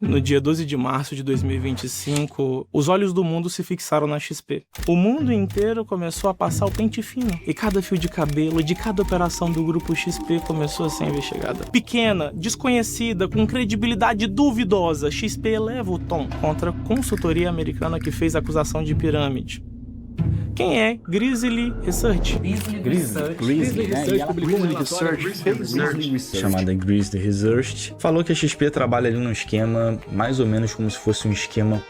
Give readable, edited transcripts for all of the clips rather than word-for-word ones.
No dia 12 de março de 2025, os olhos do mundo se fixaram na XP. O mundo inteiro começou a passar o pente fino, e cada fio de cabelo de cada operação do grupo XP começou a ser investigada. Pequena, desconhecida, com credibilidade duvidosa, XP eleva o tom contra a consultoria americana que fez acusação de pirâmide. Quem é Grizzly Research? Grizzly Research publicou um relatório chamada Grizzly Research. Falou que a XP trabalha ali num esquema mais ou menos como se fosse um esquema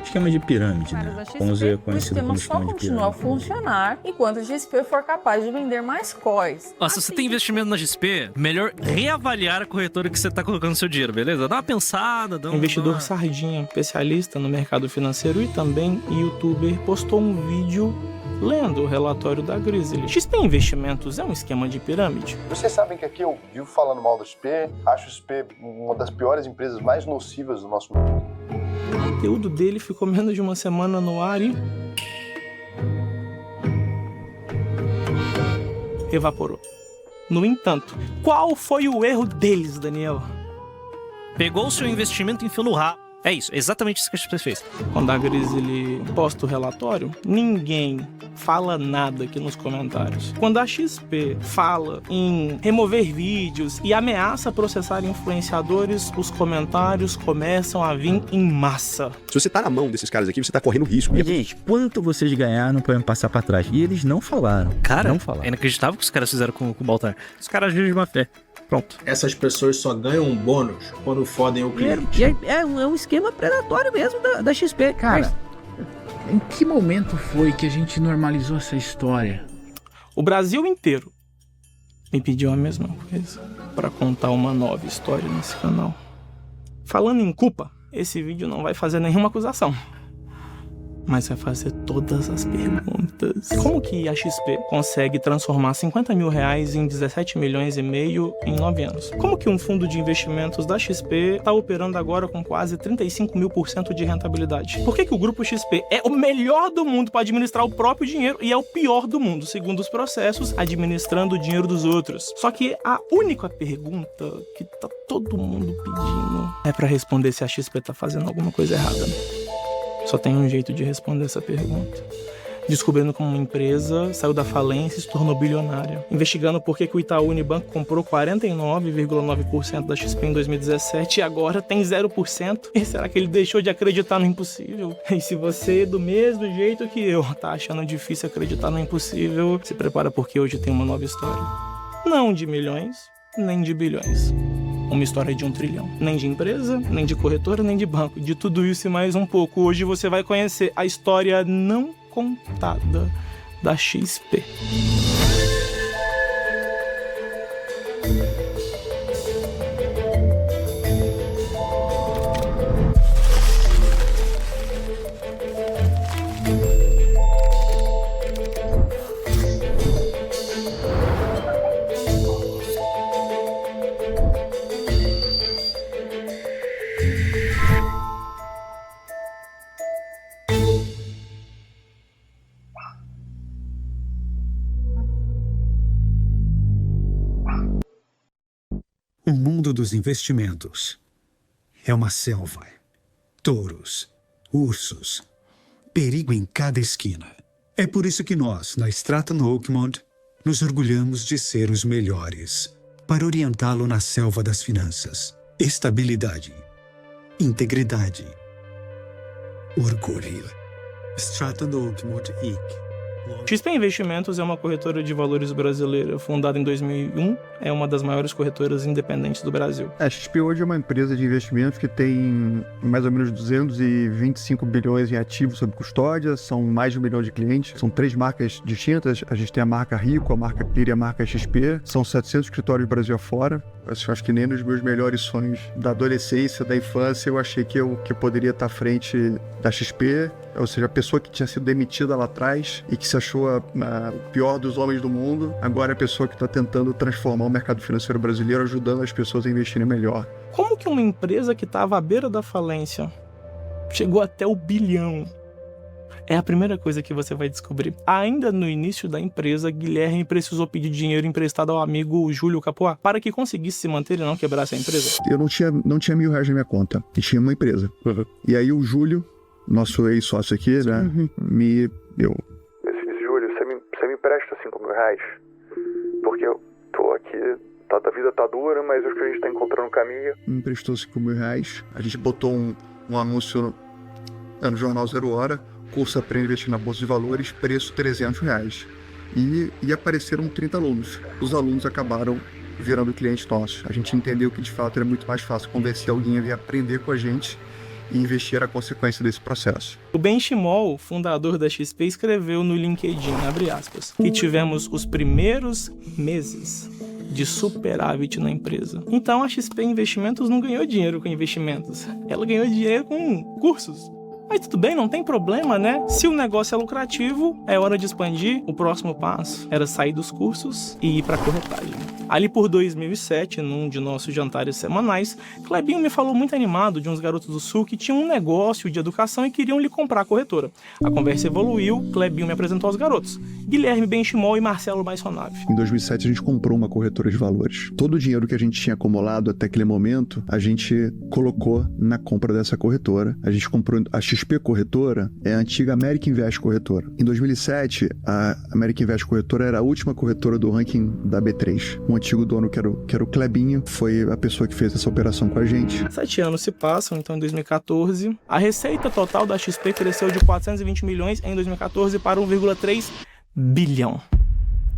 esquema de pirâmide, né? Como é conhecido como esquema de pirâmide. Continua a funcionar enquanto a XP for capaz de vender mais coins. Se você tem investimento na XP, melhor reavaliar a corretora que você tá colocando seu dinheiro, beleza? Dá uma pensada, Investidor sardinha, especialista no mercado financeiro e também youtuber, postou um vídeo lendo o relatório da Grizzly. XP Investimentos é um esquema de pirâmide? Vocês sabem que aqui eu vivo falando mal da XP, acho a XP uma das piores empresas mais nocivas do nosso mundo. O conteúdo dele ficou menos de uma semana no ar e evaporou. No entanto, qual foi o erro deles, Daniel? Pegou o seu investimento e enfiou no rabo. É isso, exatamente isso que a XP fez. Quando a Grizzly posta o relatório, ninguém fala nada aqui nos comentários. Quando a XP fala em remover vídeos e ameaça processar influenciadores, os comentários começam a vir em massa. Se você tá na mão desses caras aqui, você tá correndo risco. E, gente, quanto vocês ganharam pra me passar pra trás? E eles não falaram. Cara, não falaram. É inacreditável o que os caras fizeram com o Baltar. Os caras agiram de má fé. Pronto. Essas pessoas só ganham um bônus quando fodem o cliente. É um esquema predatório mesmo da XP. Cara, em que momento foi que a gente normalizou essa história? O Brasil inteiro me pediu a mesma coisa para contar uma nova história nesse canal. Falando em culpa, esse vídeo não vai fazer nenhuma acusação, mas vai fazer todas as perguntas. Como que a XP consegue transformar 50 mil reais em 17 milhões e meio em 9 anos? Como que um fundo de investimentos da XP está operando agora com quase 35.000% de rentabilidade? Por que o grupo XP é o melhor do mundo para administrar o próprio dinheiro e é o pior do mundo, segundo os processos, administrando o dinheiro dos outros? Só que a única pergunta que tá todo mundo pedindo é para responder se a XP tá fazendo alguma coisa errada. Só tem um jeito de responder essa pergunta. Descobrindo como uma empresa saiu da falência e se tornou bilionária. Investigando por que o Itaú Unibanco comprou 49,9% da XP em 2017 e agora tem 0%. E será que ele deixou de acreditar no impossível? E se você, do mesmo jeito que eu, tá achando difícil acreditar no impossível, se prepara porque hoje tem uma nova história. Não de milhões, nem de bilhões. Uma história de 1 trilhão. Nem de empresa, nem de corretora, nem de banco. De tudo isso e mais um pouco. Hoje você vai conhecer a história não contada da XP. O mundo dos investimentos é uma selva. Touros, ursos, perigo em cada esquina. É por isso que nós, na Stratton Oakmont, nos orgulhamos de ser os melhores para orientá-lo na selva das finanças. Estabilidade, integridade, orgulho. Stratton Oakmont Inc. XP Investimentos é uma corretora de valores brasileira, fundada em 2001, é uma das maiores corretoras independentes do Brasil. A XP hoje é uma empresa de investimentos que tem mais ou menos 225 bilhões em ativos sob custódia, são mais de 1 milhão de clientes, são 3 marcas distintas, a gente tem a marca Rico, a marca Clear e a marca XP, são 700 escritórios Brasil afora. Eu acho que nem nos meus melhores sonhos da adolescência, da infância, eu achei que eu poderia estar à frente da XP, ou seja, a pessoa que tinha sido demitida lá atrás e que se achou o pior dos homens do mundo, agora é a pessoa que está tentando transformar o mercado financeiro brasileiro, ajudando as pessoas a investirem melhor. Como que uma empresa que estava à beira da falência chegou até o bilhão? É a primeira coisa que você vai descobrir. Ainda no início da empresa, Guilherme precisou pedir dinheiro emprestado ao amigo Júlio Capoá para que conseguisse se manter e não quebrasse a empresa. Eu não tinha R$1.000 na minha conta, e tinha uma empresa. E aí o Júlio, nosso ex-sócio aqui, né, me deu. Júlio, você me empresta R$5.000? Porque eu tô aqui, a vida tá dura, mas acho que a gente tá encontrando um caminho. Me emprestou R$5.000, a gente botou um anúncio no Jornal 0 Hora, curso Aprende a Investir na Bolsa de Valores, preço R$300. E apareceram 30 alunos. Os alunos acabaram virando clientes nossos. A gente entendeu que de fato era muito mais fácil convencer alguém a vir aprender com a gente e investir a consequência desse processo. O Ben Shimol, fundador da XP, escreveu no LinkedIn, abre aspas, que tivemos os primeiros meses de superávit na empresa. Então a XP Investimentos não ganhou dinheiro com investimentos, ela ganhou dinheiro com cursos. Mas tudo bem, não tem problema, né? Se o negócio é lucrativo, é hora de expandir. O próximo passo era sair dos cursos e ir para corretagem. Ali por 2007, num de nossos jantares semanais, Clebinho me falou muito animado de uns garotos do Sul que tinham um negócio de educação e queriam lhe comprar a corretora. A conversa evoluiu, Clebinho me apresentou aos garotos, Guilherme Benchimol e Marcelo Baissonave. Em 2007 a gente comprou uma corretora de valores. Todo o dinheiro que a gente tinha acumulado até aquele momento, a gente colocou na compra dessa corretora. A gente comprou a XP Corretora, é a antiga American Invest Corretora. Em 2007, a American Invest Corretora era a última corretora do ranking da B3. O antigo dono, que era o Clebinho, foi a pessoa que fez essa operação com a gente. 7 anos se passam, então em 2014, a receita total da XP cresceu de 420 milhões em 2014 para 1,3 bilhão.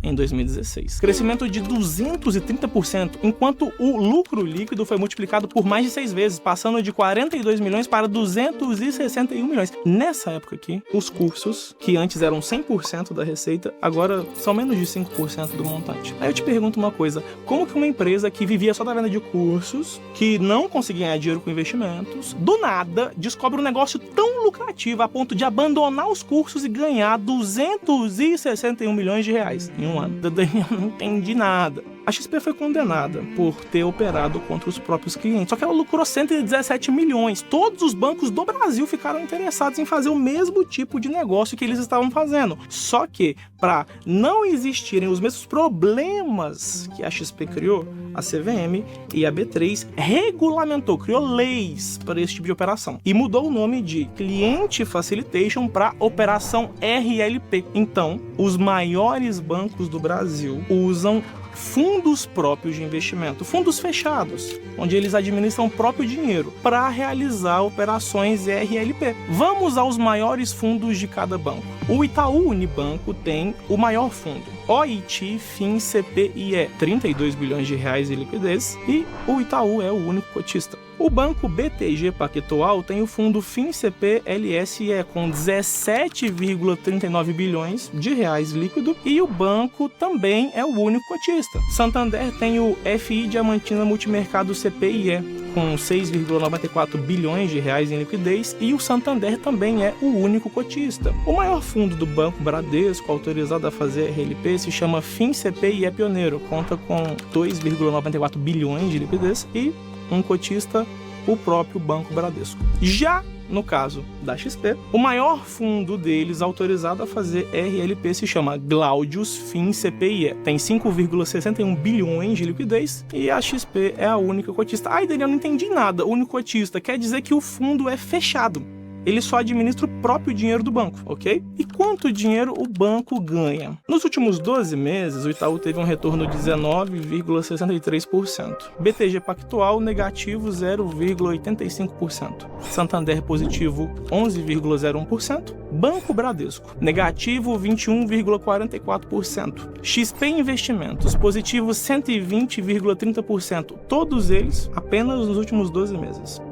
Em 2016. Crescimento de 230%, enquanto o lucro líquido foi multiplicado por mais de 6 vezes, passando de 42 milhões para 261 milhões. Nessa época aqui, os cursos, que antes eram 100% da receita, agora são menos de 5% do montante. Aí eu te pergunto uma coisa, como que uma empresa que vivia só da venda de cursos, que não conseguia ganhar dinheiro com investimentos, do nada descobre um negócio tão lucrativo a ponto de abandonar os cursos e ganhar 261 milhões de reais em um ano? Daniel, não entendi nada. A XP foi condenada por ter operado contra os próprios clientes, só que ela lucrou 117 milhões. Todos os bancos do Brasil ficaram interessados em fazer o mesmo tipo de negócio que eles estavam fazendo. Só que, para não existirem os mesmos problemas que a XP criou, a CVM e a B3 regulamentou, criou leis para esse tipo de operação e mudou o nome de Client Facilitation para Operação RLP. Então, os maiores bancos do Brasil usam fundos próprios de investimento, fundos fechados, onde eles administram o próprio dinheiro para realizar operações RLP. Vamos aos maiores fundos de cada banco. O Itaú Unibanco tem o maior fundo, OIT FinCPIE, 32 bilhões de reais em liquidez, e o Itaú é o único cotista. O banco BTG Pactual tem o fundo FinCP-LSE com 17,39 bilhões de reais líquido e o banco também é o único cotista. Santander tem o FI Diamantina Multimercado CPIE com 6,94 bilhões de reais em liquidez e o Santander também é o único cotista. O maior fundo do Banco Bradesco, autorizado a fazer RLP, se chama FinCPIE Pioneiro, conta com 2,94 bilhões de liquidez e um cotista, o próprio Banco Bradesco. Já no caso da XP, o maior fundo deles autorizado a fazer RLP se chama Glaudius FinCPIE. Tem 5,61 bilhões de liquidez e a XP é a única cotista. Ai, Daniel, não entendi nada. O único cotista quer dizer que o fundo é fechado. Ele só administra o próprio dinheiro do banco, ok? E quanto dinheiro o banco ganha? Nos últimos 12 meses, o Itaú teve um retorno de 19,63%. BTG Pactual, negativo 0,85%. Santander, positivo 11,01%. Banco Bradesco, negativo 21,44%. XP Investimentos, positivo 120,30%. Todos eles apenas nos últimos 12 meses.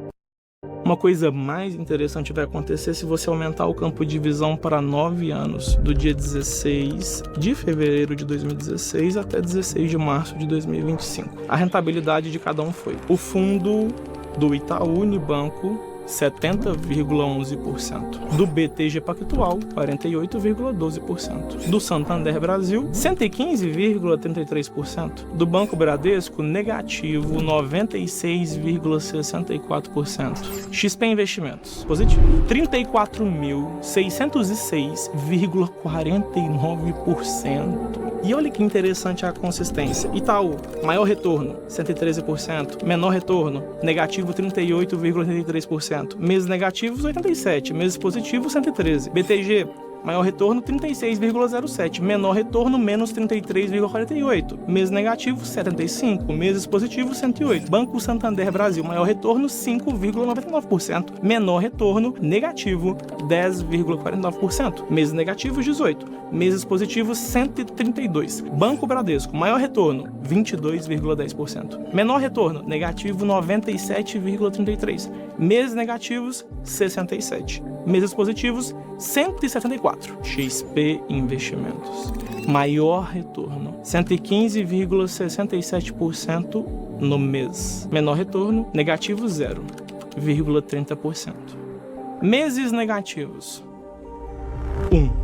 Uma coisa mais interessante vai acontecer se você aumentar o campo de visão para 9 anos, do dia 16 de fevereiro de 2016 até 16 de março de 2025. A rentabilidade de cada um foi: o fundo do Itaú Unibanco 70,11%. Do BTG Pactual, 48,12%. Do Santander Brasil, 115,33%. Do Banco Bradesco, negativo, 96,64%. XP Investimentos, positivo, 34.606,49%. E olha que interessante a consistência. Itaú, maior retorno, 113%. Menor retorno, negativo 38,83%. Meses negativos, 87%. Meses positivos, 113%. BTG, maior retorno, 36,07%. Menor retorno, menos 33,48%. Meses negativos, 75%. Meses positivos, 108%. Banco Santander Brasil, maior retorno, 5,99%. Menor retorno, negativo, 10,49%. Meses negativos, 18%. Meses positivos, 132%. Banco Bradesco, maior retorno, 22,10%. Menor retorno, negativo, 97,33%. Meses negativos, 67%. Meses positivos, 174%. XP Investimentos, maior retorno, 115,67% no mês. Menor retorno, negativo 0,30%. Meses negativos, 1.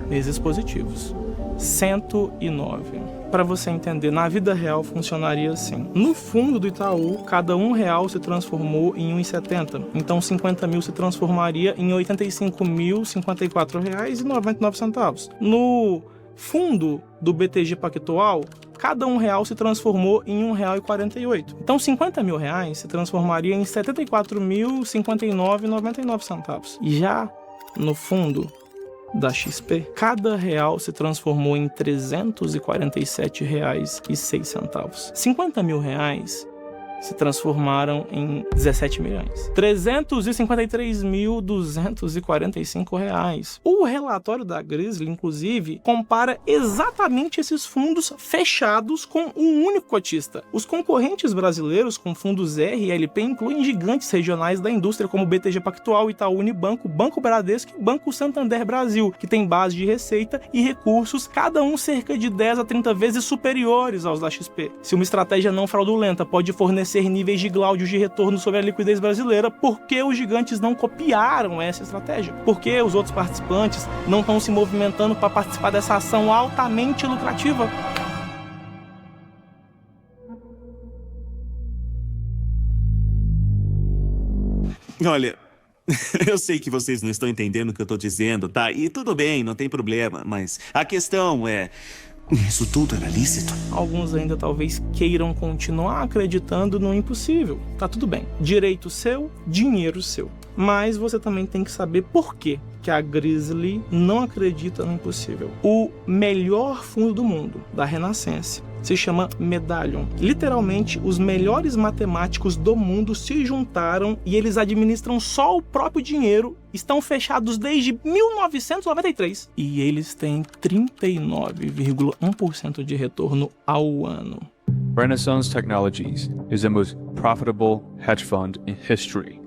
Meses positivos, 109. Para você entender, na vida real funcionaria assim. No fundo do Itaú, cada R$1 se transformou em R$1,70. Então 50 mil se transformaria em R$ 85.054,99. No fundo do BTG Pactual, cada R$1 se transformou em R$1,48. Então 50 mil reais se transformaria em R$ 74.059,99. E já no fundo da XP, cada real se transformou em R$ 347,06. 50 mil reais se transformaram em 17 milhões. R$ 353.245. O relatório da Grizzly, inclusive, compara exatamente esses fundos fechados com um único cotista. Os concorrentes brasileiros com fundos R e LP incluem gigantes regionais da indústria como BTG Pactual, Itaú Unibanco, Banco Bradesco e Banco Santander Brasil, que tem base de receita e recursos, cada um cerca de 10 a 30 vezes superiores aos da XP. Se uma estratégia não fraudulenta pode fornecer níveis de Glaudios de retorno sobre a liquidez brasileira, por que os gigantes não copiaram essa estratégia? Por que os outros participantes não estão se movimentando para participar dessa ação altamente lucrativa? Olha, eu sei que vocês não estão entendendo o que eu tô dizendo, tá? E tudo bem, não tem problema, mas a questão é... Isso tudo era lícito? Alguns ainda talvez queiram continuar acreditando no impossível. Tá tudo bem. Direito seu, dinheiro seu. Mas você também tem que saber por quê que a Grizzly não acredita no impossível. O melhor fundo do mundo, da Renascença, se chama Medallion. Literalmente, os melhores matemáticos do mundo se juntaram e eles administram só o próprio dinheiro. Estão fechados desde 1993. E eles têm 39,1% de retorno ao ano. Renaissance Technologies is the most profitable hedge fund in history.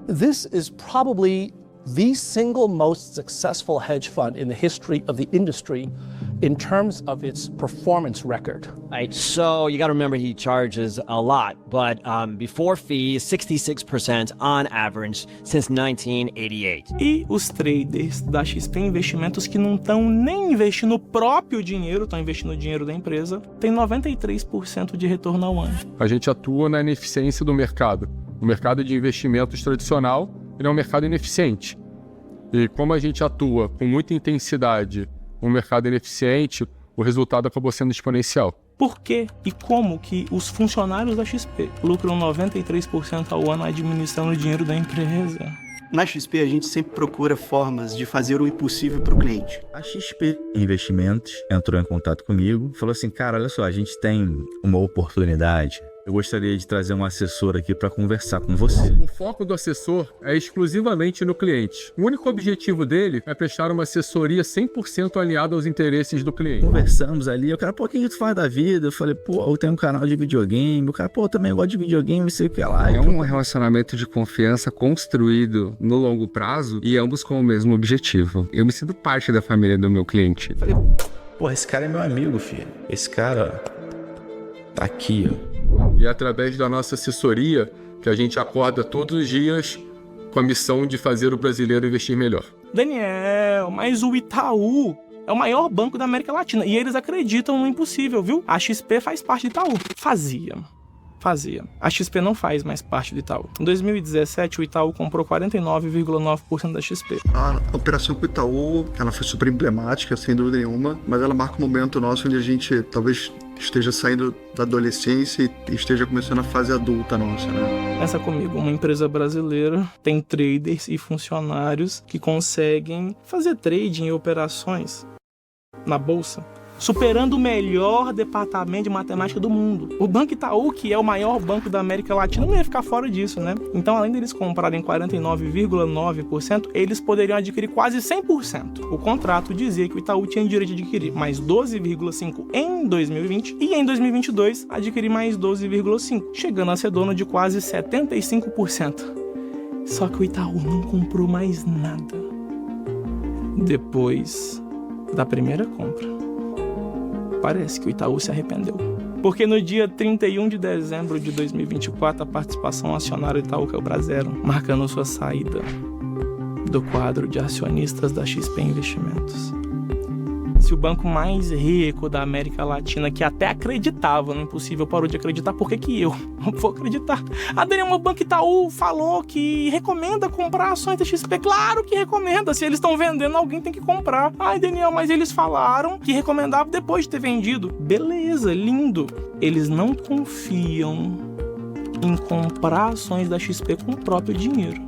This is probably the single most successful hedge fund in the history of the industry in terms of its performance record. Right, so you got to remember he charges a lot, but before fees, 66% on average since 1988. E os traders da XP Investimentos que não estão nem investindo o próprio dinheiro, estão investindo o dinheiro da empresa, tem 93% de retorno ao ano. A gente atua na ineficiência do mercado. O mercado de investimentos tradicional, ele é um mercado ineficiente. E como a gente atua com muita intensidade no mercado ineficiente, o resultado acabou sendo exponencial. Por que e como que os funcionários da XP lucram 93% ao ano administrando o dinheiro da empresa? Na XP, a gente sempre procura formas de fazer o impossível para o cliente. A XP Investimentos entrou em contato comigo, falou assim, cara, olha só, a gente tem uma oportunidade. Eu gostaria de trazer um assessor aqui para conversar com você. O foco do assessor é exclusivamente no cliente. O único objetivo dele é prestar uma assessoria 100% alinhada aos interesses do cliente. Conversamos ali, o cara, pô, o que tu faz da vida? Eu falei, pô, eu tenho um canal de videogame. O cara, pô, eu também gosto de videogame, não sei o que lá. É um relacionamento de confiança construído no longo prazo e ambos com o mesmo objetivo. Eu me sinto parte da família do meu cliente. Eu falei, pô, esse cara é meu amigo, filho. Esse cara tá aqui, ó. E através da nossa assessoria, que a gente acorda todos os dias com a missão de fazer o brasileiro investir melhor. Daniel, mas o Itaú é o maior banco da América Latina e eles acreditam no impossível, viu? A XP faz parte do Itaú. Fazia. A XP não faz mais parte do Itaú. Em 2017, o Itaú comprou 49,9% da XP. A operação com o Itaú, ela foi super emblemática, sem dúvida nenhuma, mas ela marca um momento nosso onde a gente talvez esteja saindo da adolescência e esteja começando a fase adulta nossa, né? Pensa comigo, uma empresa brasileira tem traders e funcionários que conseguem fazer trading e operações na bolsa, superando o melhor departamento de matemática do mundo. O Banco Itaú, que é o maior banco da América Latina, não ia ficar fora disso, né? Então, além deles comprarem 49,9%, eles poderiam adquirir quase 100%. O contrato dizia que o Itaú tinha direito de adquirir mais 12,5% em 2020 e em 2022 adquirir mais 12,5%, chegando a ser dono de quase 75%. Só que o Itaú não comprou mais nada depois da primeira compra. Parece que o Itaú se arrependeu. Porque no dia 31 de dezembro de 2024, a participação acionária do Itaú caiu para zero, marcando sua saída do quadro de acionistas da XP Investimentos. Se o banco mais rico da América Latina, que até acreditava no impossível, parou de acreditar, por que eu vou acreditar? A Daniel, o Banco Itaú falou que recomenda comprar ações da XP. Claro que recomenda, se eles estão vendendo, alguém tem que comprar. Ai, Daniel, mas eles falaram que recomendava depois de ter vendido. Beleza, lindo. Eles não confiam em comprar ações da XP com o próprio dinheiro,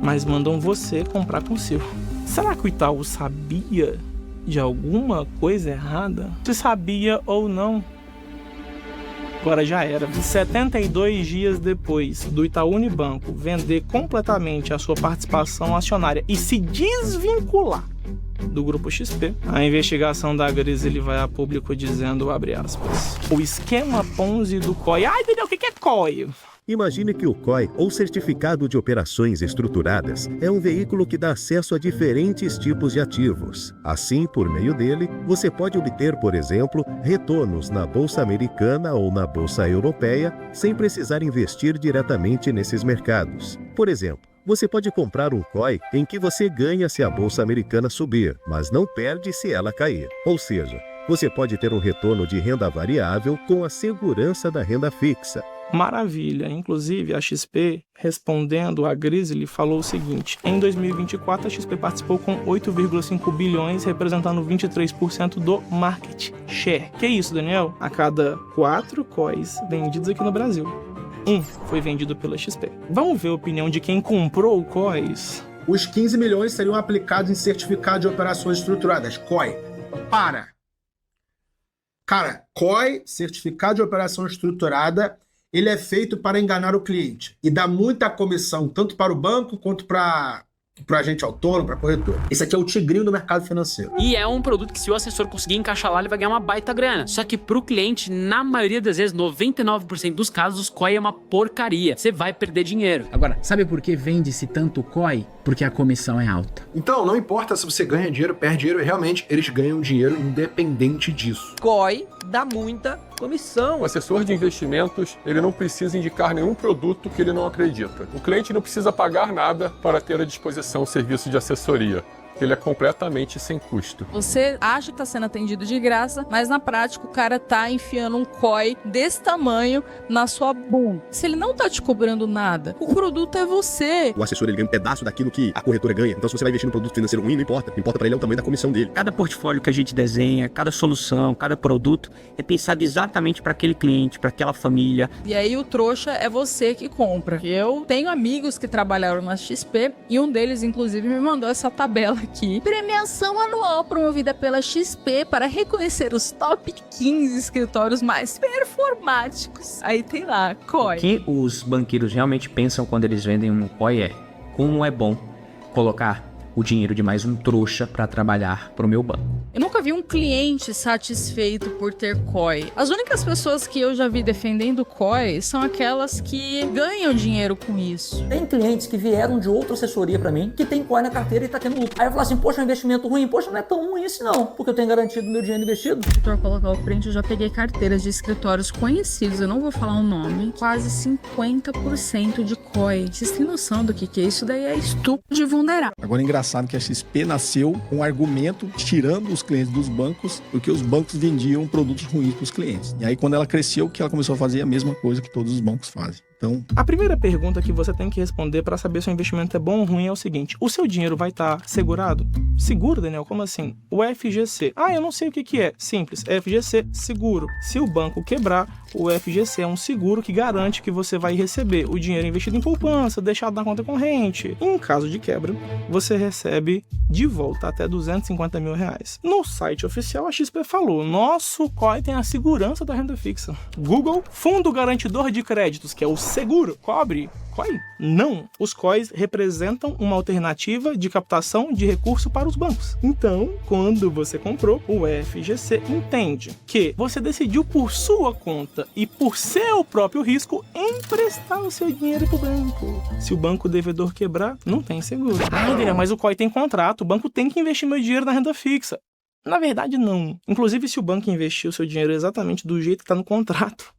mas mandam você comprar com o seu. Será que o Itaú sabia de alguma coisa errada? Se sabia ou não, agora já era. 72 dias depois do Itaú Unibanco vender completamente a sua participação acionária e se desvincular do Grupo XP, a investigação da Grizzly vai a público dizendo, abre aspas, o esquema Ponzi do COI. Ai, Daniel, o que é COI? Imagine que o COI, ou Certificado de Operações Estruturadas, é um veículo que dá acesso a diferentes tipos de ativos. Assim, por meio dele, você pode obter, por exemplo, retornos na Bolsa Americana ou na Bolsa Europeia, sem precisar investir diretamente nesses mercados. Por exemplo, você pode comprar um COI em que você ganha se a Bolsa Americana subir, mas não perde se ela cair. Ou seja, você pode ter um retorno de renda variável com a segurança da renda fixa. Maravilha. Inclusive, a XP, respondendo a Grizzly, falou o seguinte: em 2024, a XP participou com 8,5 bilhões, representando 23% do market share. Que é isso, Daniel? A cada 4 COIs vendidos aqui no Brasil, um foi vendido pela XP. Vamos ver a opinião de quem comprou o COIs? Os 15 milhões seriam aplicados em certificado de operações estruturadas, COI. Cara, COI, certificado de operação estruturada, ele é feito para enganar o cliente e dá muita comissão, tanto para o banco quanto para agente autônomo, para corretor. Esse aqui é o tigrinho do mercado financeiro. E é um produto que, se o assessor conseguir encaixar lá, ele vai ganhar uma baita grana. Só que pro cliente, na maioria das vezes, 99% dos casos, o COI é uma porcaria. Você vai perder dinheiro. Agora, sabe por que vende-se tanto COI? Porque a comissão é alta. Então, não importa se você ganha dinheiro, perde dinheiro, realmente eles ganham dinheiro independente disso. COI dá muita comissão. O assessor de investimentos, ele não precisa indicar nenhum produto que ele não acredita. O cliente não precisa pagar nada para ter à disposição o serviço de assessoria. Ele é completamente sem custo. Você acha que está sendo atendido de graça, mas na prática o cara tá enfiando um COI desse tamanho na sua bunda. Se ele não tá te cobrando nada, o produto é você. O assessor, ele ganha um pedaço daquilo que a corretora ganha. Então, se você vai investir num produto financeiro ruim, não importa. Importa para ele é o tamanho da comissão dele. Cada portfólio que a gente desenha, cada solução, cada produto é pensado exatamente para aquele cliente, para aquela família. E aí o trouxa é você que compra. Eu tenho amigos que trabalharam na XP e um deles, inclusive, me mandou essa tabela aqui. Premiação anual promovida pela XP para reconhecer os top 15 escritórios mais performáticos. Aí tem lá, COI. O que os banqueiros realmente pensam quando eles vendem um COI é como é bom colocar o dinheiro de mais um trouxa para trabalhar pro meu banco. Eu nunca vi um cliente satisfeito por ter COI. As únicas pessoas que eu já vi defendendo COI são aquelas que ganham dinheiro com isso. Tem clientes que vieram de outra assessoria pra mim, que tem COI na carteira e tá tendo lucro. Aí eu falo assim, poxa, é um investimento ruim. Poxa, não é tão ruim assim não, porque eu tenho garantido meu dinheiro investido. Se o editor colocar o print, eu já peguei carteiras de escritórios conhecidos, eu não vou falar o nome, quase 50% de COI. Vocês têm noção do que é isso? Daí é estupro de vulnerável. Agora é engraçado que a XP nasceu com um argumento tirando os clientes dos bancos, porque os bancos vendiam produtos ruins para os clientes. E aí quando ela cresceu, que ela começou a fazer a mesma coisa que todos os bancos fazem. Então, a primeira pergunta que você tem que responder para saber se o investimento é bom ou ruim é o seguinte: o seu dinheiro vai estar segurado? Seguro, Daniel? Como assim? O FGC. Ah, eu não sei o que é. Simples. FGC, seguro. Se o banco quebrar, o FGC é um seguro que garante que você vai receber o dinheiro investido em poupança, deixado na conta corrente. Em caso de quebra, você recebe de volta até R$250 mil. No site oficial, a XP falou: nosso COI tem a segurança da renda fixa. Google, Fundo Garantidor de Créditos, que é o seguro, cobre COI? Não. Os COIs representam uma alternativa de captação de recurso para os bancos. Então, quando você comprou, o FGC entende que você decidiu por sua conta e por seu próprio risco emprestar o seu dinheiro para o banco. Se o banco devedor quebrar, não tem seguro. Ah, mas o COI tem contrato, o banco tem que investir meu dinheiro na renda fixa. Na verdade, não. Inclusive, se o banco investir o seu dinheiro exatamente do jeito que está no contrato,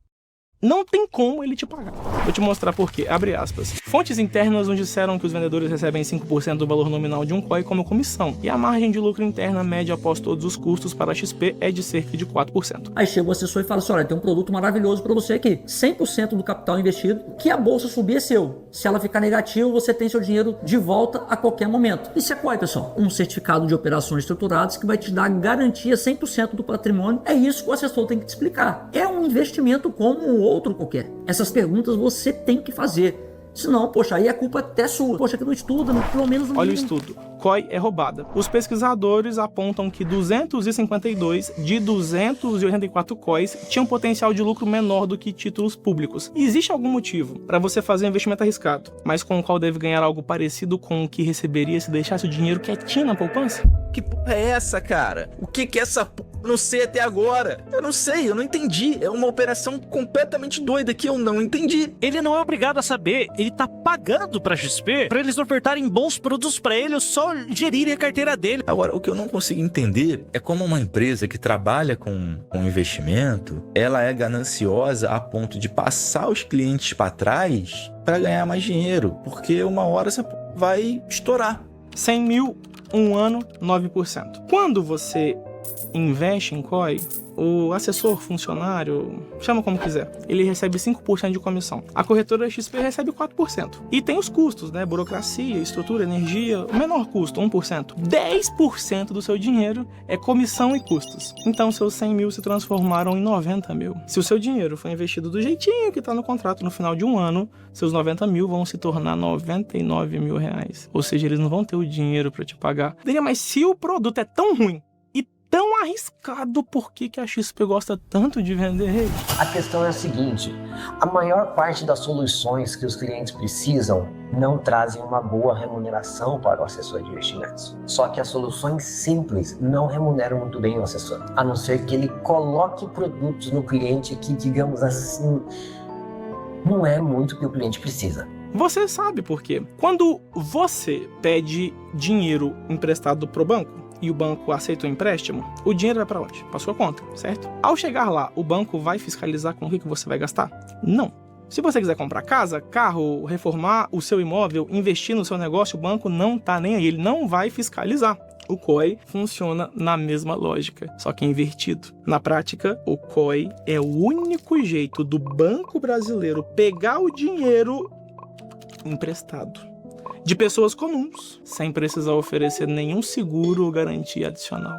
não tem como ele te pagar. Vou te mostrar por quê. Abre aspas. Fontes internas nos disseram que os vendedores recebem 5% do valor nominal de um COI como comissão, e a margem de lucro interna média após todos os custos para a XP é de cerca de 4%. Aí chega o assessor e fala assim, olha, tem um produto maravilhoso para você aqui. 100% do capital investido, que a bolsa subir é seu. Se ela ficar negativa, você tem seu dinheiro de volta a qualquer momento. Isso é COI, pessoal. Um certificado de operações estruturadas que vai te dar garantia 100% do patrimônio. É isso que o assessor tem que te explicar. É um investimento como o outro qualquer. Essas perguntas você tem que fazer. Senão, poxa, aí a culpa é até sua. Poxa, que não estuda, pelo menos não. Olha o estudo. COI é roubada. Os pesquisadores apontam que 252 de 284 COIs tinham potencial de lucro menor do que títulos públicos. E existe algum motivo para você fazer um investimento arriscado, mas com o qual deve ganhar algo parecido com o que receberia se deixasse o dinheiro quietinho na poupança? Que porra é essa, cara? O que é essa porra? Eu não sei até agora. Eu não sei, eu não entendi. É uma operação completamente doida que eu não entendi. Ele não é obrigado a saber. Ele tá pagando pra XP pra eles ofertarem bons produtos pra ele, só gerirem a carteira dele. Agora, o que eu não consigo entender é como uma empresa que trabalha com investimento, ela é gananciosa a ponto de passar os clientes pra trás pra ganhar mais dinheiro. Porque uma hora essa vai estourar. 100 mil, um ano, 9%. Quando você investe em COI, o assessor, funcionário, chama como quiser, ele recebe 5% de comissão. A corretora XP recebe 4%. E tem os custos, né? Burocracia, estrutura, energia, o menor custo, 1%. 10% do seu dinheiro é comissão e custos. Então, seus 100 mil se transformaram em 90 mil. Se o seu dinheiro foi investido do jeitinho que está no contrato, no final de um ano, seus 90 mil vão se tornar 99 mil reais. Ou seja, eles não vão ter o dinheiro para te pagar. Daniel, mas se o produto é tão ruim, tão arriscado, por que a XP gosta tanto de vender ele? A questão é a seguinte: a maior parte das soluções que os clientes precisam não trazem uma boa remuneração para o assessor de investimentos. Só que as soluções simples não remuneram muito bem o assessor, a não ser que ele coloque produtos no cliente que, digamos assim, não é muito o que o cliente precisa. Você sabe por quê? Quando você pede dinheiro emprestado pro banco, e o banco aceita o empréstimo, o dinheiro vai para onde? Para sua conta, certo? Ao chegar lá, o banco vai fiscalizar com o que você vai gastar? Não. Se você quiser comprar casa, carro, reformar o seu imóvel, investir no seu negócio, o banco não tá nem aí, ele não vai fiscalizar. O COI funciona na mesma lógica, só que invertido. Na prática, o COI é o único jeito do Banco Brasileiro pegar o dinheiro emprestado de pessoas comuns, sem precisar oferecer nenhum seguro ou garantia adicional.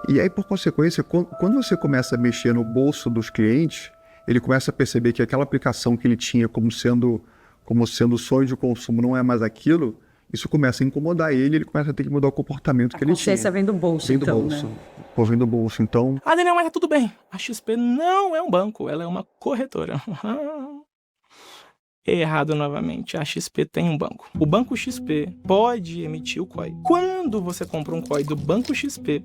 E aí, por consequência, quando você começa a mexer no bolso dos clientes, ele começa a perceber que aquela aplicação que ele tinha como sendo sonho de consumo não é mais aquilo, isso começa a incomodar ele começa a ter que mudar o comportamento que ele tinha. A consciência vem do bolso, vem do então, bolso. né? Pô, vem do bolso, então... Ah, Daniel, mas tudo bem. A XP não é um banco, ela é uma corretora. Errado novamente, a XP tem um banco. O Banco XP pode emitir o COI. Quando você compra um COI do Banco XP,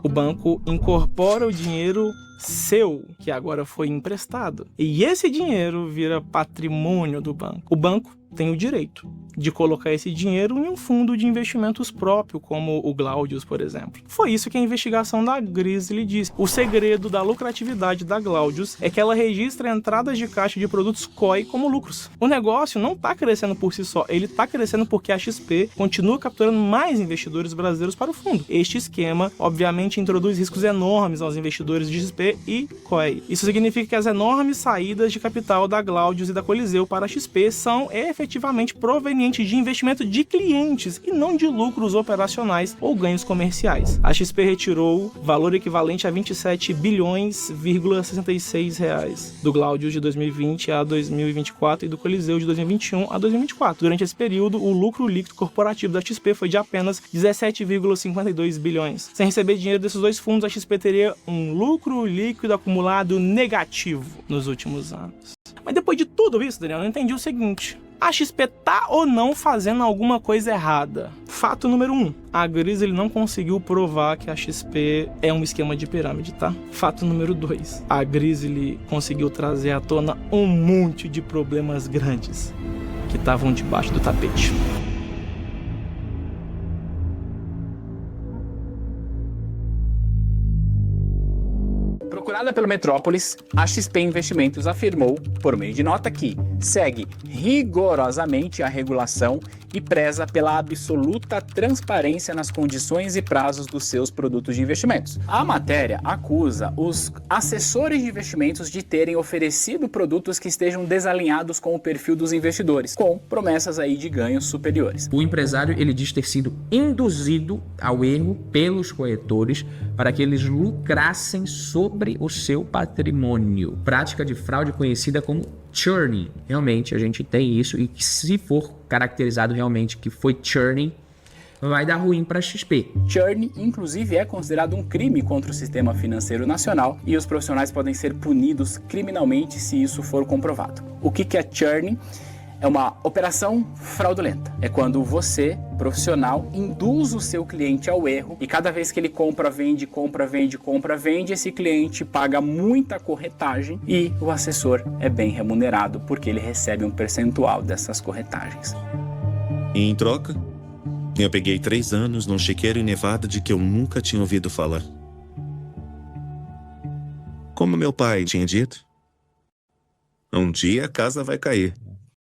o banco incorpora o dinheiro seu, que agora foi emprestado. E esse dinheiro vira patrimônio do banco. O banco tem o direito de colocar esse dinheiro em um fundo de investimentos próprio, como o Glaudius, por exemplo. Foi isso que a investigação da Grizzly disse. O segredo da lucratividade da Glaudius é que ela registra entradas de caixa de produtos COI como lucros. O negócio não está crescendo por si só, ele está crescendo porque a XP continua capturando mais investidores brasileiros para o fundo. Este esquema, obviamente, introduz riscos enormes aos investidores de XP e COI. Isso significa que as enormes saídas de capital da Glaudius e da Coliseu para a XP são efetivamente provenientes de investimento de clientes e não de lucros operacionais ou ganhos comerciais. A XP retirou valor equivalente a 27 bilhões,66 reais do Glaudius de 2020 a 2024 e do Coliseu de 2021 a 2024. Durante esse período, o lucro líquido corporativo da XP foi de apenas 17,52 bilhões. Sem receber dinheiro desses dois fundos, a XP teria um lucro líquido acumulado negativo nos últimos anos. Mas depois de tudo isso, Daniel, eu não entendi o seguinte: a XP tá ou não fazendo alguma coisa errada? Fato número 1. A Grizzly não conseguiu provar que a XP é um esquema de pirâmide, tá? Fato número 2. A Grizzly conseguiu trazer à tona um monte de problemas grandes que estavam debaixo do tapete. Procurada pelo Metrópolis, a XP Investimentos afirmou, por meio de nota, que segue rigorosamente a regulação e preza pela absoluta transparência nas condições e prazos dos seus produtos de investimentos. A matéria acusa os assessores de investimentos de terem oferecido produtos que estejam desalinhados com o perfil dos investidores, com promessas aí de ganhos superiores. O empresário, ele diz ter sido induzido ao erro pelos corretores para que eles lucrassem sobre o seu patrimônio. Prática de fraude conhecida como churning. Realmente a gente tem isso, e que se for caracterizado realmente que foi churning, vai dar ruim para a XP. Churn, inclusive, é considerado um crime contra o sistema financeiro nacional e os profissionais podem ser punidos criminalmente se isso for comprovado. O que é churn? É uma operação fraudulenta. É quando você, profissional, induz o seu cliente ao erro e cada vez que ele compra, vende, esse cliente paga muita corretagem e o assessor é bem remunerado porque ele recebe um percentual dessas corretagens. E em troca, eu peguei 3 anos num chiqueiro em Nevada de que eu nunca tinha ouvido falar. Como meu pai tinha dito, um dia a casa vai cair.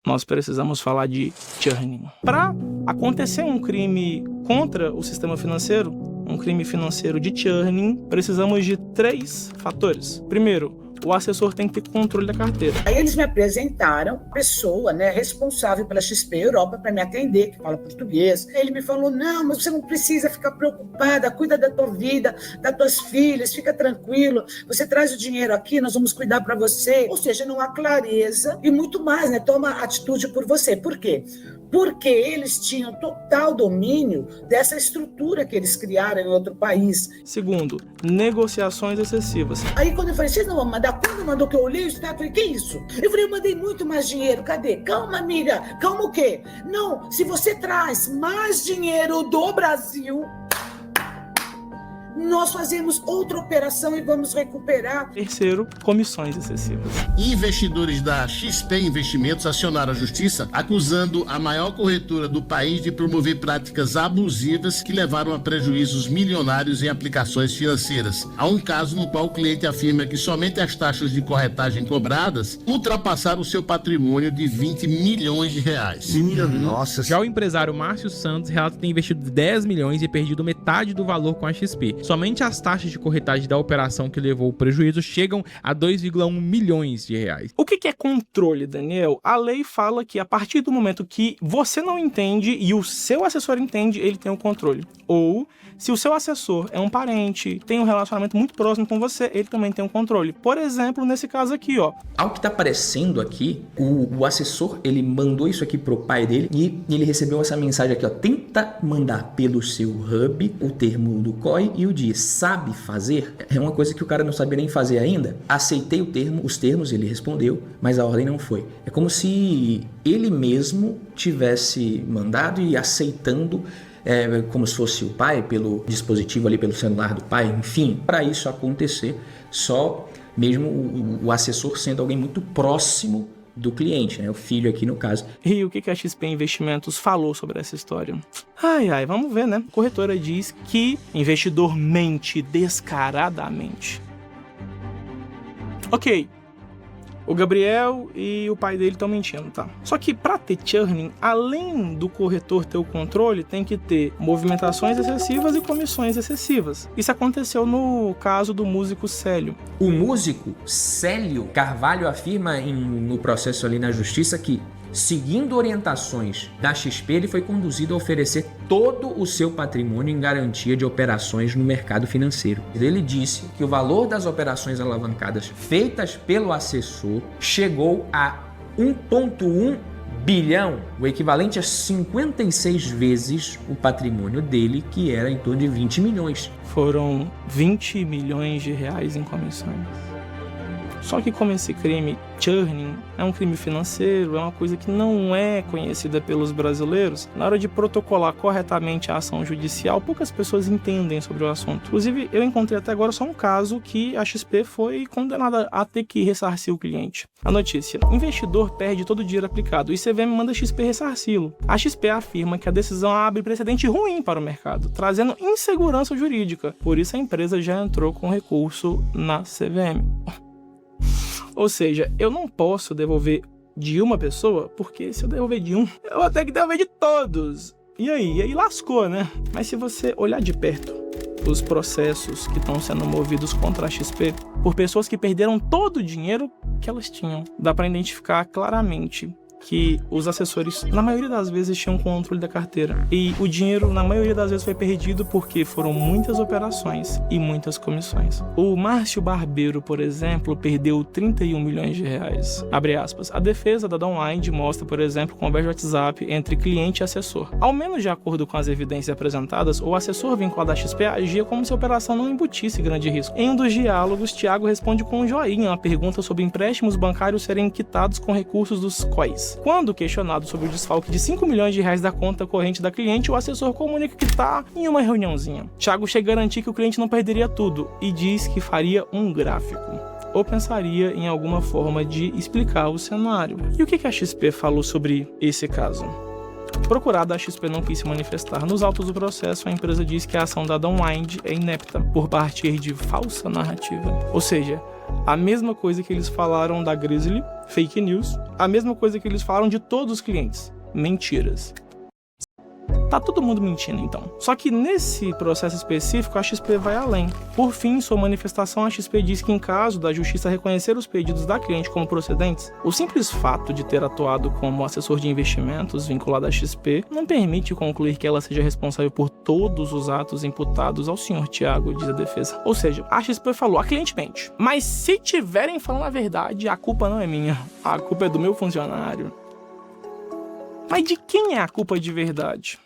Nós precisamos falar de churning. Para acontecer um crime contra o sistema financeiro, um crime financeiro de churning, precisamos de 3 fatores. Primeiro, o assessor tem que ter controle da carteira. Aí eles me apresentaram pessoa, responsável pela XP Europa para me atender, que fala português. Aí ele me falou: não, mas você não precisa ficar preocupada, cuida da tua vida, das tuas filhas, fica tranquilo, você traz o dinheiro aqui, nós vamos cuidar para você. Ou seja, não há clareza e muito mais, toma atitude por você. Por quê? Porque eles tinham total domínio dessa estrutura que eles criaram em outro país. Segundo, negociações excessivas. Aí quando eu falei: vocês não vão mandar? Quando mandou que eu olhei o status, eu falei: que isso? Eu falei: eu mandei muito mais dinheiro, cadê? Calma, amiga, calma o quê? Não, se você traz mais dinheiro do Brasil, nós fazemos outra operação e vamos recuperar. Terceiro, comissões excessivas. Investidores da XP Investimentos acionaram a justiça acusando a maior corretora do país de promover práticas abusivas que levaram a prejuízos milionários em aplicações financeiras. Há um caso no qual o cliente afirma que somente as taxas de corretagem cobradas ultrapassaram o seu patrimônio de 20 milhões de reais. Nossa. Já o empresário Márcio Santos relata ter investido 10 milhões e perdido metade do valor com a XP. Somente as taxas de corretagem da operação que levou o prejuízo chegam a 2,1 milhões de reais. O que é controle, Daniel? A lei fala que a partir do momento que você não entende e o seu assessor entende, ele tem o controle. Ou, Se o seu assessor é um parente, tem um relacionamento muito próximo com você, ele também tem um controle. Por exemplo, nesse caso aqui, ó. Ao que tá aparecendo aqui, o assessor, ele mandou isso aqui pro pai dele e ele recebeu essa mensagem aqui, ó. Tenta mandar pelo seu hub o termo do COI e o de sabe fazer. É uma coisa que o cara não sabia nem fazer ainda. Aceitei os termos, ele respondeu, mas a ordem não foi. É como se ele mesmo tivesse mandado e aceitando, como se fosse o pai, pelo dispositivo ali, pelo celular do pai, enfim. Para isso acontecer, só mesmo o assessor sendo alguém muito próximo do cliente, né? O filho aqui no caso. E o que a XP Investimentos falou sobre essa história? Ai, vamos ver, né? A corretora diz que investidor mente descaradamente. Ok, o Gabriel e o pai dele estão mentindo, tá? Só que para ter churning, além do corretor ter o controle, tem que ter movimentações excessivas e comissões excessivas. Isso aconteceu no caso do músico Célio. O músico Célio Carvalho afirma no processo ali na justiça que, seguindo orientações da XP, ele foi conduzido a oferecer todo o seu patrimônio em garantia de operações no mercado financeiro. Ele disse que o valor das operações alavancadas feitas pelo assessor chegou a 1,1 bilhão, o equivalente a 56 vezes o patrimônio dele, que era em torno de 20 milhões. Foram 20 milhões de reais em comissões. Só que como esse crime, churning, é um crime financeiro, é uma coisa que não é conhecida pelos brasileiros, na hora de protocolar corretamente a ação judicial, poucas pessoas entendem sobre o assunto. Inclusive, eu encontrei até agora só um caso que a XP foi condenada a ter que ressarcir o cliente. A notícia: investidor perde todo o dinheiro aplicado e CVM manda a XP ressarci-lo. A XP afirma que a decisão abre precedente ruim para o mercado, trazendo insegurança jurídica. Por isso a empresa já entrou com recurso na CVM. Ou seja, eu não posso devolver de uma pessoa, porque se eu devolver de um, eu vou ter que devolver de todos. E aí lascou, né? Mas se você olhar de perto os processos que estão sendo movidos contra a XP por pessoas que perderam todo o dinheiro que elas tinham, dá para identificar claramente que os assessores, na maioria das vezes, tinham controle da carteira. E o dinheiro, na maioria das vezes, foi perdido porque foram muitas operações e muitas comissões. O Márcio Barbeiro, por exemplo, perdeu 31 milhões de reais. Abre aspas. A defesa da Downwind mostra, por exemplo, conversa de WhatsApp entre cliente e assessor. Ao menos de acordo com as evidências apresentadas, o assessor vinculado à XP agia como se a operação não embutisse grande risco. Em um dos diálogos, Thiago responde com um joinha uma pergunta sobre empréstimos bancários serem quitados com recursos dos COIs. Quando questionado sobre o desfalque de 5 milhões de reais da conta corrente da cliente, o assessor comunica que está em uma reuniãozinha. Thiago chega a garantir que o cliente não perderia tudo e diz que faria um gráfico, ou pensaria em alguma forma de explicar o cenário. E o que a XP falou sobre esse caso? Procurada, a XP não quis se manifestar. Nos autos do processo, a empresa diz que a ação da Downwind é inepta por partir de falsa narrativa. Ou seja, a mesma coisa que eles falaram da Grizzly, fake news, a mesma coisa que eles falaram de todos os clientes, mentiras. Tá todo mundo mentindo, então. Só que nesse processo específico, a XP vai além. Por fim, em sua manifestação, a XP diz que em caso da justiça reconhecer os pedidos da cliente como procedentes, o simples fato de ter atuado como assessor de investimentos vinculado à XP não permite concluir que ela seja responsável por todos os atos imputados ao senhor Thiago, diz a defesa. Ou seja, a XP falou, a cliente mente. Mas se tiverem falando a verdade, a culpa não é minha. A culpa é do meu funcionário. Mas de quem é a culpa de verdade?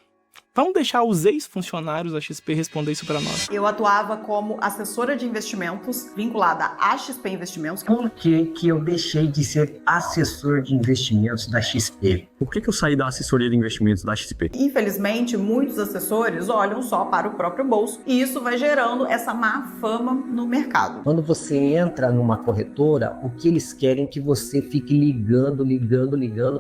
Vamos deixar os ex-funcionários da XP responder isso para nós. Eu atuava como assessora de investimentos vinculada à XP Investimentos. Por que eu deixei de ser assessor de investimentos da XP? Por que eu saí da assessoria de investimentos da XP? Infelizmente, muitos assessores olham só para o próprio bolso e isso vai gerando essa má fama no mercado. Quando você entra numa corretora, o que eles querem é que você fique ligando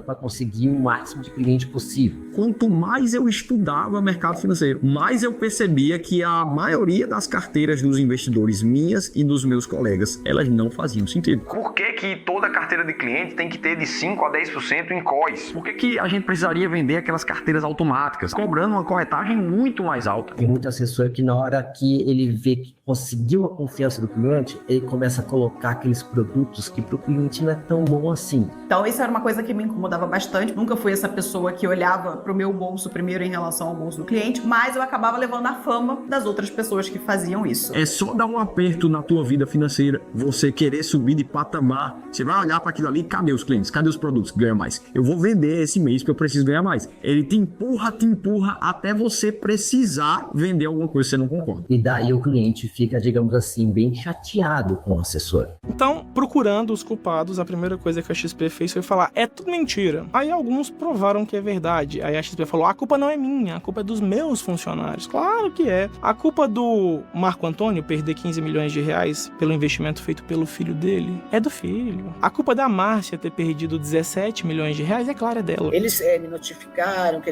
para conseguir o máximo de cliente possível. Quanto mais eu estudava o mercado financeiro, mais eu percebia que a maioria das carteiras dos investidores minhas e dos meus colegas, elas não faziam sentido. Por que toda carteira de cliente tem que ter de 5 a 10% em COIs? Por que a gente precisaria vender aquelas carteiras automáticas, cobrando uma corretagem muito mais alta? Tem muito assessor que na hora que ele vê que conseguiu a confiança do cliente, ele começa a colocar aqueles produtos que para o cliente não é tão bom assim. Então isso era uma coisa que me incomodava bastante. Nunca fui essa pessoa que olhava para o meu bolso primeiro em relação ao bolso do cliente, mais eu acabava levando a fama das outras pessoas que faziam isso. É só dar um aperto na tua vida financeira, você querer subir de patamar, você vai olhar para aquilo ali, cadê os clientes, cadê os produtos que ganham mais? Eu vou vender esse mês porque eu preciso ganhar mais. Ele te empurra até você precisar vender alguma coisa que você não concorda. E daí o cliente fica, digamos assim, bem chateado com o assessor. Então, procurando os culpados, a primeira coisa que a XP fez foi falar, é tudo mentira. Aí alguns provaram que é verdade. Aí a XP falou, a culpa não é minha, a culpa é dos meus funcionários. Claro que é. A culpa do Marco Antônio perder 15 milhões de reais pelo investimento feito pelo filho dele é do filho. A culpa da Márcia ter perdido 17 milhões de reais, é claro, é dela. Eles me notificaram,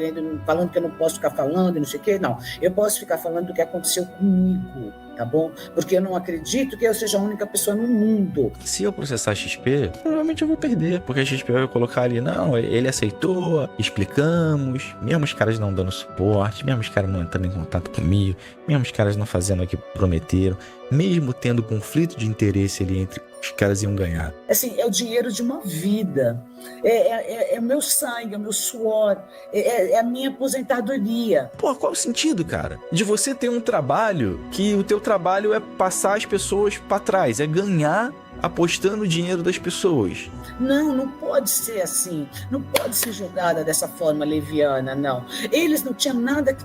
falando que eu não posso ficar falando, não sei o quê. Não, eu posso ficar falando do que aconteceu comigo, tá bom? Porque eu não acredito que eu seja a única pessoa no mundo. Se eu processar a XP, provavelmente eu vou perder, porque a XP vai colocar ali, não, ele aceitou, explicamos, mesmo os caras não dando suporte, mesmo os caras não entrando em contato comigo, mesmo os caras não fazendo o que prometeram, mesmo tendo conflito de interesse ali entre os caras iam ganhar. Assim, é o dinheiro de uma vida, é o meu sangue, é o meu suor, é a minha aposentadoria. Pô, qual o sentido, cara? De você ter um trabalho que o teu trabalho é passar as pessoas pra trás, é ganhar apostando o dinheiro das pessoas. Não pode ser assim, não pode ser jogada dessa forma leviana, não. Eles não tinham nada que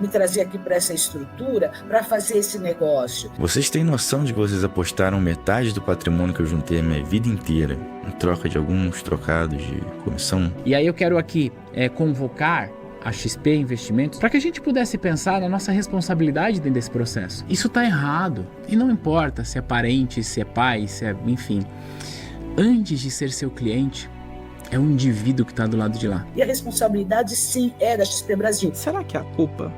me trazer aqui para essa estrutura para fazer esse negócio. Vocês têm noção de que vocês apostaram metade do patrimônio que eu juntei a minha vida inteira em troca de alguns trocados de comissão? E aí eu quero aqui convocar a XP Investimentos para que a gente pudesse pensar na nossa responsabilidade dentro desse processo. Isso tá errado. E não importa se é parente, se é pai, se é... enfim. Antes de ser seu cliente, é um indivíduo que tá do lado de lá. E a responsabilidade, sim, é da XP Brasil. Será que a culpa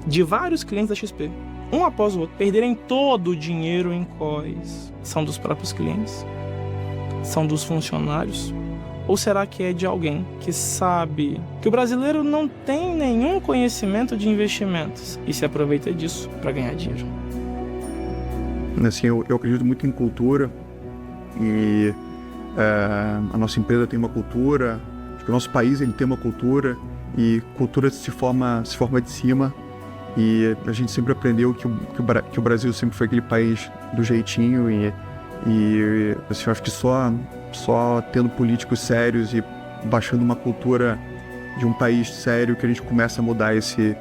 de vários clientes da XP, um após o outro, perderem todo o dinheiro em COIs, são dos próprios clientes? São dos funcionários? Ou será que é de alguém que sabe que o brasileiro não tem nenhum conhecimento de investimentos e se aproveita disso para ganhar dinheiro? Assim, eu acredito muito em cultura e a nossa empresa tem uma cultura, acho que o nosso país ele tem uma cultura e cultura se forma de cima e a gente sempre aprendeu que o Brasil sempre foi aquele país do jeitinho e assim, eu acho que só tendo políticos sérios e baixando uma cultura de um país sério que a gente começa a mudar esse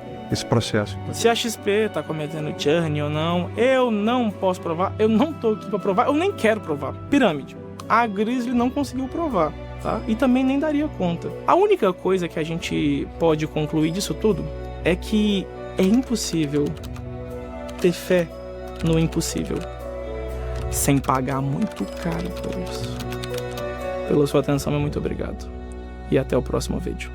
processo. Se a XP tá cometendo churn ou não, eu não posso provar, eu não tô aqui pra provar, eu nem quero provar. Pirâmide. A Grizzly não conseguiu provar, tá? E também nem daria conta. A única coisa que a gente pode concluir disso tudo é que é impossível ter fé no impossível sem pagar muito caro por isso. Pela sua atenção, muito obrigado. E até o próximo vídeo.